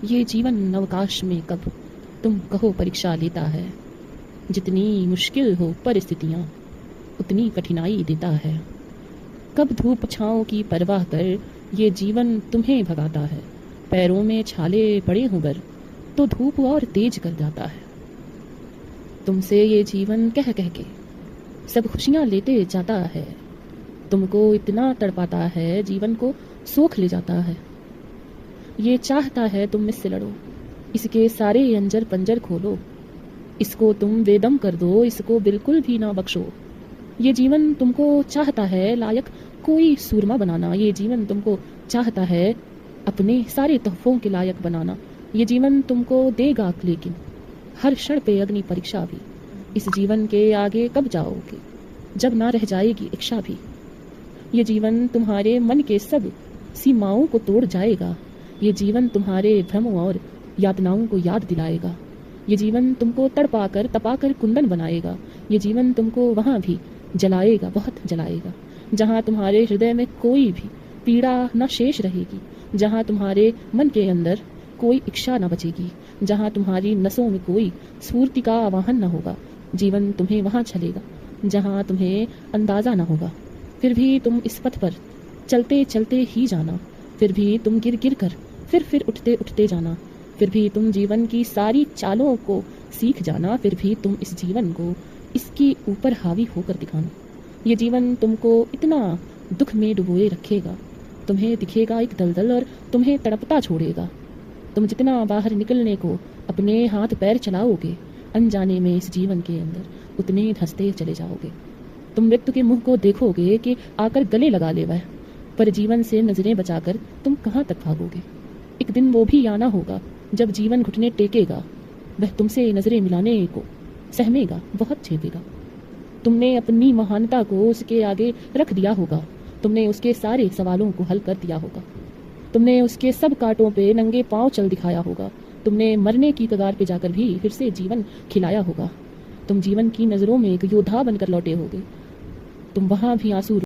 ये जीवन अवकाश में कब तुम कहो परीक्षा लेता है। जितनी मुश्किल हो परिस्थितियाँ उतनी कठिनाई देता है। कब धूप छाँव की परवाह कर ये जीवन तुम्हें भगाता है। पैरों में छाले पड़े हों गर तो धूप और तेज कर जाता है। तुमसे ये जीवन कह कह के सब खुशियाँ लेते जाता है। तुमको इतना तड़पाता है जीवन को सोख ले जाता है। ये चाहता है तुम इससे लड़ो, इसके सारे अंजर पंजर खोलो। इसको तुम बेदम कर दो, इसको बिल्कुल भी ना बख्शो। ये जीवन तुमको चाहता है लायक कोई सूरमा बनाना। ये जीवन तुमको चाहता है अपने सारे तोहफों के लायक बनाना। ये जीवन तुमको देगा लेकिन हर क्षण पे अग्नि परीक्षा भी। इस जीवन के आगे कब जाओगे जब ना रह जाएगी इच्छा भी। ये जीवन तुम्हारे मन के सब सीमाओं को तोड़ जाएगा। ये जीवन तुम्हारे भ्रमों और यातनाओं को याद दिलाएगा। ये जीवन तुमको तड़पाकर तपाकर कुंदन बनाएगा। ये जीवन तुमको वहाँ भी जलाएगा, बहुत जलाएगा, जहाँ तुम्हारे हृदय में कोई भी पीड़ा न शेष रहेगी, जहाँ तुम्हारे मन के अंदर कोई इच्छा न बचेगी, जहाँ तुम्हारी नसों में कोई स्फूर्ति का आवाहन न होगा। जीवन तुम्हें वहाँ चलेगा जहाँ तुम्हें अंदाजा न होगा। फिर भी तुम इस पथ पर चलते चलते ही जाना। फिर भी तुम गिर गिर कर फिर उठते उठते जाना। फिर भी तुम जीवन की सारी चालों को सीख जाना। फिर भी तुम इस जीवन को इसके ऊपर हावी होकर दिखाना। ये जीवन तुमको इतना दुख में डुबोए रखेगा, तुम्हें दिखेगा एक दलदल और तुम्हें तड़पता छोड़ेगा। तुम जितना बाहर निकलने को अपने हाथ पैर चलाओगे, अनजाने में इस जीवन के अंदर उतने धंसते चले जाओगे। तुम मृत्यु के मुंह को देखोगे कि आकर गले लगा ले वह, पर जीवन से नजरें बचाकर तुम कहाँ तक भागोगे। एक दिन वो भी आना होगा जब जीवन घुटने टेकेगा। वह तुमसे नजरें मिलाने को सहमेगा, बहुत झेपेगा। तुमने अपनी महानता को उसके आगे रख दिया होगा। तुमने उसके सारे सवालों को हल कर दिया होगा। तुमने उसके सब कांटों पे नंगे पांव चल दिखाया होगा। तुमने मरने की कगार पे जाकर भी फिर से जीवन खिलाया होगा। तुम जीवन की नजरों में एक योद्धा बनकर लौटे होगे। तुम वहां भी आंसू